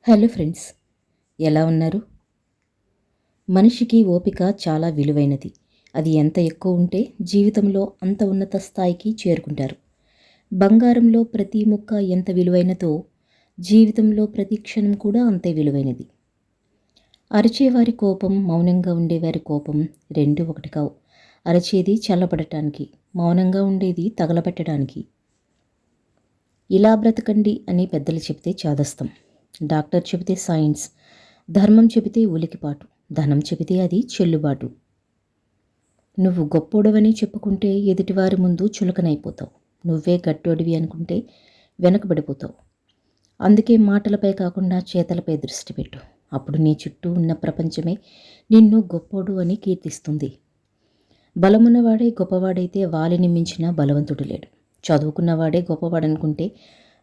Hello friends, ఎలా ఉన్నారు? మనిషికి ఓపిక చాలా విలువైనది. అది ఎంత ఎక్కువ ఉంటే జీవితంలో అంత ఉన్నత స్థాయికి చేరుకుంటారు. బంగారంలో ప్రతి ముక్క ఎంత విలువైనదో జీవితంలో ప్రతి క్షణం కూడా అంతే విలువైనది. అరిచేవారి కోపం, మౌనంగా ఉండేవారి కోపం రెండు ఒకటి కావు. అరిచేది చల్లబడటానికి, మౌనంగా ఉండేది తగలబెట్టడానికి. ఇలా బ్రతకండి అని పెద్దలు చెబితే చాదస్తం. డాక్టర్ చెబితే సైన్స్, ధర్మం చెబితే ఉలికిపాటు, ధనం చెబితే అది చెల్లుబాటు. నువ్వు గొప్పోడవని చెప్పుకుంటే ఎదుటివారి ముందు చులకనైపోతావు. నువ్వే గట్టోడివి అనుకుంటే వెనకబడిపోతావు. అందుకే మాటలపై కాకుండా చేతలపై దృష్టి పెట్టు. అప్పుడు నీ చుట్టూ ఉన్న ప్రపంచమే నిన్ను గొప్పోడు అని కీర్తిస్తుంది. బలమున్నవాడే గొప్పవాడైతే వాలిని మించిన బలవంతుడు లేడు. చదువుకున్నవాడే గొప్పవాడనుకుంటే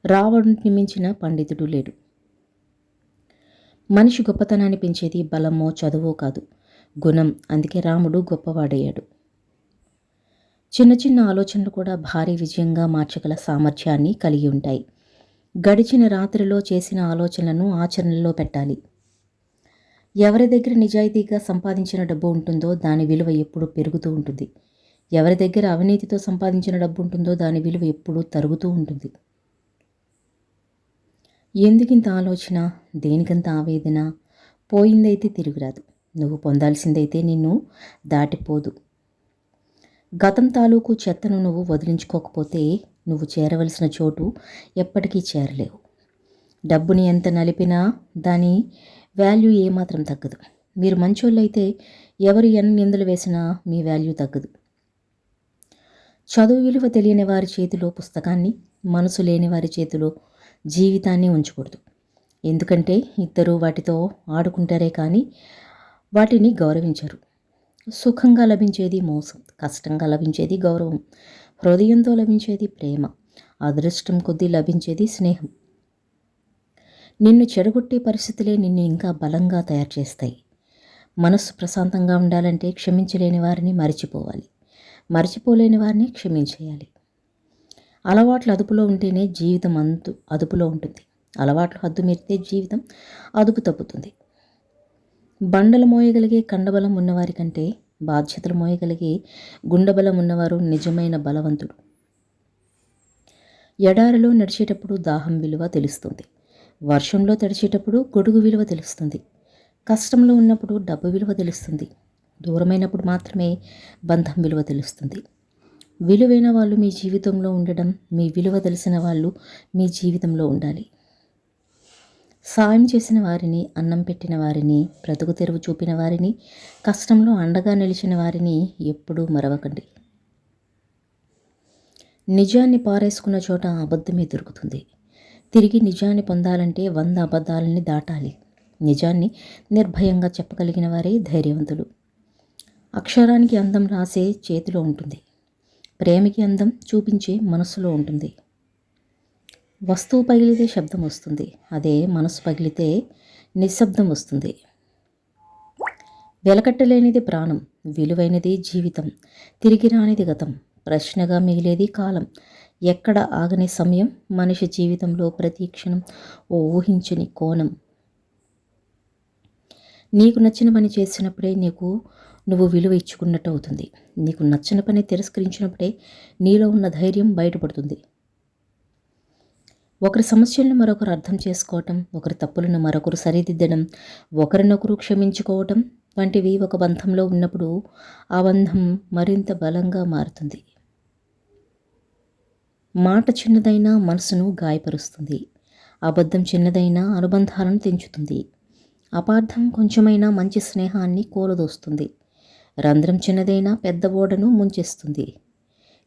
రావణుని మించిన పండితుడు లేడు. మనిషి గొప్పతనాన్ని పెంచేది బలమో చదువో కాదు, గుణం. అందుకే రాముడు గొప్పవాడయ్యాడు. చిన్న చిన్న ఆలోచనలు కూడా భారీ విజయంగా మార్చగల సామర్థ్యాన్ని కలిగి ఉంటాయి. గడిచిన రాత్రిలో చేసిన ఆలోచనలను ఆచరణలో పెట్టాలి. ఎవరి దగ్గర నిజాయితీగా సంపాదించిన డబ్బు ఉంటుందో దాని విలువ ఎప్పుడూ పెరుగుతూ ఉంటుంది. ఎవరి దగ్గర అవినీతితో సంపాదించిన డబ్బు ఉంటుందో దాని విలువ ఎప్పుడూ తరుగుతూ ఉంటుంది. ఎందుకింత ఆలోచన, దేనికంత ఆవేదన? పోయిందైతే తిరిగిరాదు. నువ్వు పొందాల్సిందైతే నిన్ను దాటిపోదు. గతం తాలూకు చెత్తను నువ్వు వదిలించుకోకపోతే నువ్వు చేరవలసిన చోటు ఎప్పటికీ చేరలేవు. డబ్బుని ఎంత నలిపినా దాని వాల్యూ ఏమాత్రం తగ్గదు. మీరు మంచోళ్ళైతే ఎవరు ఎన్ని నిందలు వేసినా మీ వాల్యూ తగ్గదు. చదువు విలువ తెలియని వారి చేతిలో పుస్తకాన్ని, మనసు లేని వారి చేతిలో జీవితాన్ని ఉంచకూడదు. ఎందుకంటే ఇద్దరూ వాటితో ఆడుకుంటారే కానీ వాటిని గౌరవించరు. సుఖంగా లభించేది మోసం, కష్టంగా లభించేది గౌరవం, హృదయంతో లభించేది ప్రేమ, అదృష్టం కొద్దీ లభించేది స్నేహం. నిన్ను చెడగొట్టే పరిస్థితులే నిన్ను ఇంకా బలంగా తయారు చేస్తాయి. మనస్సు ప్రశాంతంగా ఉండాలంటే క్షమించలేని వారిని మరిచిపోవాలి, మరిచిపోలేని వారిని క్షమించేయాలి. అలవాట్లు అదుపులో ఉంటేనే జీవితం అదుపులో ఉంటుంది. అలవాట్లు హద్దు మీరితే జీవితం అదుపు తప్పుతుంది. బండలు మోయగలిగే కండబలం ఉన్నవారి కంటే బాధ్యతలు మోయగలిగే గుండెబలం ఉన్నవారు నిజమైన బలవంతుడు. ఎడారిలో నడిచేటప్పుడు దాహం విలువ తెలుస్తుంది. వర్షంలో తడిచేటప్పుడు గొడుగు విలువ తెలుస్తుంది. కష్టంలో ఉన్నప్పుడు డబ్బు విలువ తెలుస్తుంది. దూరమైనప్పుడు మాత్రమే బంధం విలువ తెలుస్తుంది. విలువైన వాళ్ళు మీ జీవితంలో ఉండడం, మీ విలువ తెలిసిన వాళ్ళు మీ జీవితంలో ఉండాలి. సాయం చేసిన వారిని, అన్నం పెట్టిన వారిని, బ్రతుకు తెరువు చూపిన వారిని, కష్టంలో అండగా నిలిచిన వారిని ఎప్పుడూ మరవకండి. నిజాన్ని పారేసుకున్న చోట అబద్ధమే దొరుకుతుంది. తిరిగి నిజాన్ని పొందాలంటే 100 అబద్ధాలని దాటాలి. నిజాన్ని నిర్భయంగా చెప్పగలిగిన వారే ధైర్యవంతులు. అక్షరానికి అందం రాసే చేతిలో ఉంటుంది. ప్రేమకి అందం చూపించే మనసులో ఉంటుంది. వస్తువు పగిలితే శబ్దం వస్తుంది, అదే మనసు పగిలితే నిశ్శబ్దం వస్తుంది. వెలకట్టలేనిది ప్రాణం, విలువైనది జీవితం, తిరిగి రానిది గతం, ప్రశ్నగా మిగిలేది కాలం. ఎక్కడ ఆగని సమయం, మనిషి జీవితంలో ప్రతి క్షణం ఓ ఊహించని కోణం. నీకు నచ్చిన పని చేసినప్పుడే నువ్వు విలువ ఇచ్చుకున్నట్టు అవుతుంది. నీకు నచ్చిన పని తిరస్కరించినప్పుడే నీలో ఉన్న ధైర్యం బయటపడుతుంది. ఒకరి సమస్యలను మరొకరు అర్థం చేసుకోవటం, ఒకరి తప్పులను మరొకరు సరిదిద్దడం, ఒకరినొకరు క్షమించుకోవటం వంటివి ఒక బంధంలో ఉన్నప్పుడు ఆ బంధం మరింత బలంగా మారుతుంది. మాట చిన్నదైనా మనసును గాయపరుస్తుంది. అబద్ధం చిన్నదైనా అనుబంధాలను తెంచుతుంది. అపార్థం కొంచెమైనా మంచి స్నేహాన్ని కూలదోస్తుంది. రంధ్రం చిన్నదైనా పెద్ద ఓడను ముంచేస్తుంది.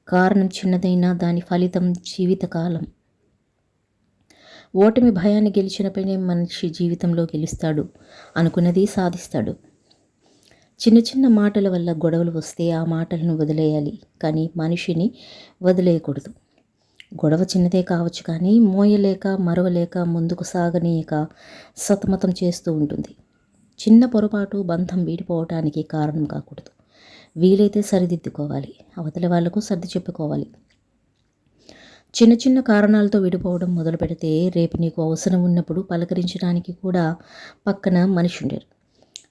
కారణం చిన్నదైనా దాని ఫలితం జీవితకాలం. ఓటమి భయాన్ని గెలిచినపైనే మనిషి జీవితంలో గెలుస్తాడు, అనుకున్నది సాధిస్తాడు. చిన్న చిన్న మాటల వల్ల గొడవలు వస్తే ఆ మాటలను వదిలేయాలి, కానీ మనిషిని వదిలేయకూడదు. గొడవ చిన్నదే కావచ్చు, కానీ మోయలేక, మరవలేక, ముందుకు సాగనీయక సతమతం చేస్తూ ఉంటుంది. చిన్న పొరపాటు బంధం వీడిపోవటానికి కారణం కాకూడదు. వీలైతే సరిదిద్దుకోవాలి, అవతలి వాళ్లకు సర్ది చెప్పుకోవాలి. చిన్న చిన్న కారణాలతో విడిపోవడం మొదలు పెడితే రేపు నీకు అవసరం ఉన్నప్పుడు పలకరించడానికి కూడా పక్కన మనిషి ఉండరు.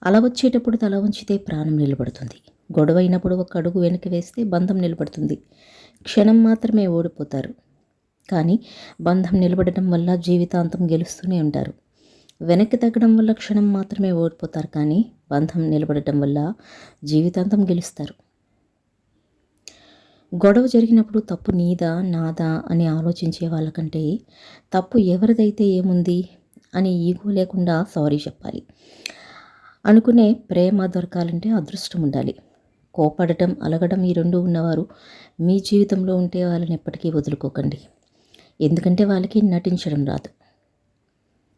అలా వచ్చేటప్పుడు తల వంచితే ప్రాణం నిలబడుతుంది. గొడవ అయినప్పుడు ఒక అడుగు వెనక్కి వేస్తే బంధం నిలబడుతుంది. క్షణం మాత్రమే ఓడిపోతారు, కానీ బంధం నిలబడటం వల్ల జీవితాంతం గెలుస్తూనే ఉంటారు. వెనక్కి తగ్గడం వల్ల క్షణం మాత్రమే ఓడిపోతారు, కానీ బంధం నిలబడటం వల్ల జీవితాంతం గెలుస్తారు. గొడవ జరిగినప్పుడు తప్పు నీదా నాదా అని ఆలోచించే వాళ్ళకంటే తప్పు ఎవరిదైతే ఏముంది అని ఈగో లేకుండా సారీ చెప్పాలి అనుకునే ప్రేమ దొరకాలంటే అదృష్టం ఉండాలి. కోపడటం, అలగడం ఈ రెండు ఉన్నవారు మీ జీవితంలో ఉంటే వాళ్ళని ఎప్పటికీ వదులుకోకండి. ఎందుకంటే వాళ్ళకి నటించడం రాదు.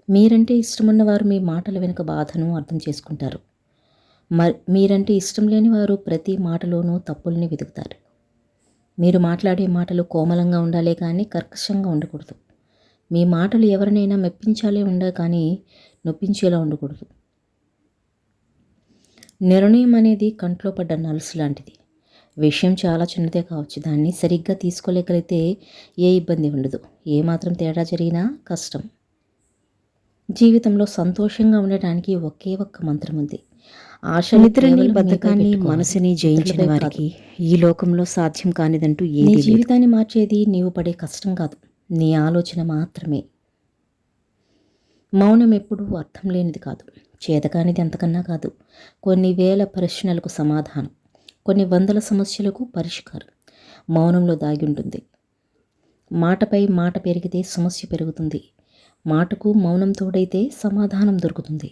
మీరంటే ఇష్టమున్నవారు మీ మాటల వెనుక బాధను అర్థం చేసుకుంటారు. మీరంటే ఇష్టం లేని వారు ప్రతి మాటలోనూ తప్పుల్ని వెతుకుతారు. మీరు మాట్లాడే మాటలు కోమలంగా ఉండాలే కానీ కర్కశంగా ఉండకూడదు. మీ మాటలు ఎవరినైనా మెప్పించాలే ఉండాలి కానీ నొప్పించేలా ఉండకూడదు. నిర్ణయం అనేది కంట్లో పడ్డ నలుసు లాంటిది. విషయం చాలా చిన్నదే కావచ్చు, దాన్ని సరిగ్గా తీసుకోలేగలిగితే ఏ ఇబ్బంది ఉండదు. ఏమాత్రం తేడా జరిగినా కష్టం. జీవితంలో సంతోషంగా ఉండటానికి ఒకే ఒక్క మంత్రం ఉంది. నిద్రని, బద్ధకాన్ని, మనసుని జయించిన వారికి ఈ లోకంలో సాధ్యం కానిదంటూ నీ జీవితాన్ని మార్చేది నీవు పడే కష్టం కాదు, నీ ఆలోచన మాత్రమే. మౌనం ఎప్పుడూ అర్థం లేనిది కాదు, చేతకానిది అంతకన్నా కాదు. కొన్ని వేల ప్రశ్నలకు సమాధానం, కొన్ని వందల సమస్యలకు పరిష్కారం మౌనంలో దాగి ఉంటుంది. మాటపై మాట పెరిగితే సమస్య పెరుగుతుంది. మాటకు మౌనం తోడైతే సమాధానం దొరుకుతుంది.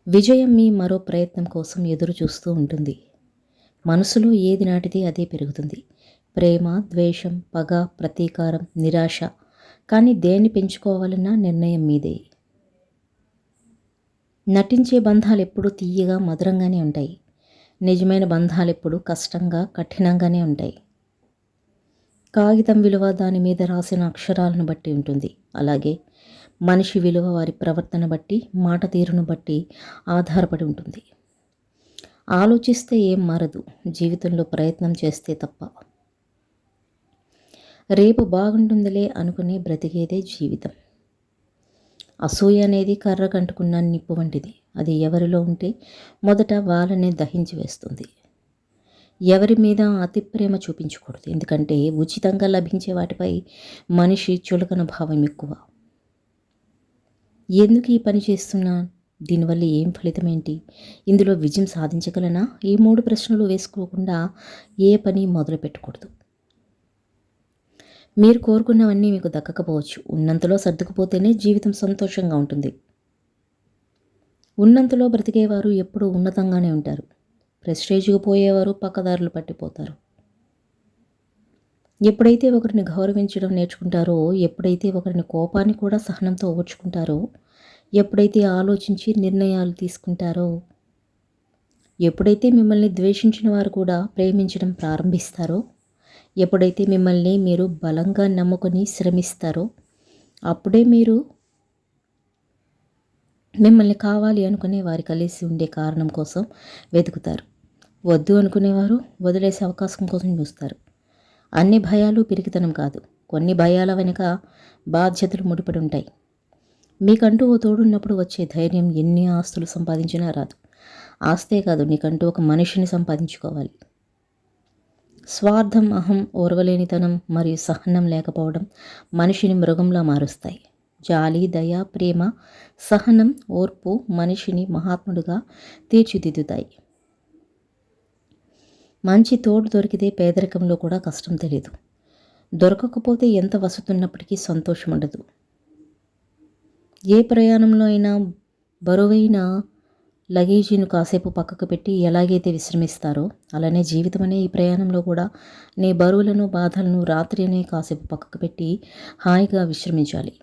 విజయం మీ మరో ప్రయత్నం కోసం ఎదురు చూస్తూ ఉంటుంది. మనసులో ఏది నాటితే అదే పెరుగుతుంది. ప్రేమ, ద్వేషం, పగ, ప్రతీకారం, నిరాశ, కానీ దేన్ని పెంచుకోవాలన్నా నిర్ణయం మీదే. నటించే బంధాలు ఎప్పుడూ తీయగా, మధురంగానే ఉంటాయి. నిజమైన బంధాలు ఎప్పుడూ కష్టంగా, కఠినంగానే ఉంటాయి. కాగితం విలువ దాని మీద రాసిన అక్షరాలను బట్టి ఉంటుంది. అలాగే మనిషి విలువ వారి ప్రవర్తన బట్టి, మాట తీరును బట్టి ఆధారపడి ఉంటుంది. ఆలోచిస్తే ఏం మారదు, జీవితంలో ప్రయత్నం చేస్తే తప్ప. రేపు బాగుంటుందిలే అనుకుని బ్రతికేదే జీవితం. అసూయ అనేది కర్రకంటుకున్న నిప్పు వంటిది. అది ఎవరిలో ఉంటే మొదట వాళ్ళనే దహించి వేస్తుంది. ఎవరి మీద అతి ప్రేమ చూపించకూడదు, ఎందుకంటే ఉచితంగా లభించే వాటిపై మనిషి చులకన భావం ఎక్కువ. ఎందుకు ఈ పని చేస్తున్నా, దీనివల్ల ఏం ఫలితం ఏంటి, ఇందులో విజయం సాధించగలనా, ఈ 3 ప్రశ్నలు వేసుకోకుండా ఏ పని మొదలు పెట్టకూడదు. మీరు కోరుకున్నవన్నీ మీకు దక్కకపోవచ్చు. ఉన్నంతలో సర్దుకుపోతేనే జీవితం సంతోషంగా ఉంటుంది. ఉన్నంతలో బ్రతికేవారు ఎప్పుడూ ఉన్నతంగానే ఉంటారు. ప్రెస్టేజ్కి పోయేవారు పక్కదారులు పట్టిపోతారు. ఎప్పుడైతే ఒకరిని గౌరవించడం నేర్చుకుంటారో, ఎప్పుడైతే ఒకరిని కోపాన్ని కూడా సహనంతో ఓర్చుకుంటారో, ఎప్పుడైతే ఆలోచించి నిర్ణయాలు తీసుకుంటారో, ఎప్పుడైతే మిమ్మల్ని ద్వేషించిన వారు కూడా ప్రేమించడం ప్రారంభిస్తారో, ఎప్పుడైతే మిమ్మల్ని మీరు బలంగా నమ్ముకొని శ్రమిస్తారో, అప్పుడే మీరు మిమ్మల్ని కావాలి అనుకునే వారి కలిసి ఉండే కారణం కోసం వెతుకుతారు. వద్దు అనుకునేవారు వదిలేసే అవకాశం కోసం చూస్తారు. అన్ని భయాలు పిరికితనం కాదు, కొన్ని భయాల వెనుక బాధ్యతలు ముడిపడి ఉంటాయి. మీకంటూ ఓ తోడున్నప్పుడు వచ్చే ధైర్యం ఎన్ని ఆస్తులు సంపాదించినా రాదు. ఆస్తే కాదు, నీకంటూ ఒక మనిషిని సంపాదించుకోవాలి. స్వార్థం, అహం, ఓర్వలేనితనం మరియు సహనం లేకపోవడం మనిషిని మృగంలా మారుస్తాయి. జాలి, దయ, ప్రేమ, సహనం, ఓర్పు మనిషిని మహాత్ముడుగా తీర్చిదిద్దుతాయి. మంచి తోడు దొరికితే పేదరికంలో కూడా కష్టం తెలియదు. దొరకకపోతే ఎంత వసతున్నప్పటికీ సంతోషం ఉండదు. ఏ ప్రయాణంలో అయినా బరువైన లగేజీని కాసేపు పక్కకు పెట్టి ఎలాగైతే విశ్రమిస్తారో, అలానే జీవితం అనే ఈ ప్రయాణంలో కూడా నీ బరువులను, బాధలను రాత్రి అనే కాసేపు పక్కకు పెట్టి హాయిగా విశ్రమించాలి.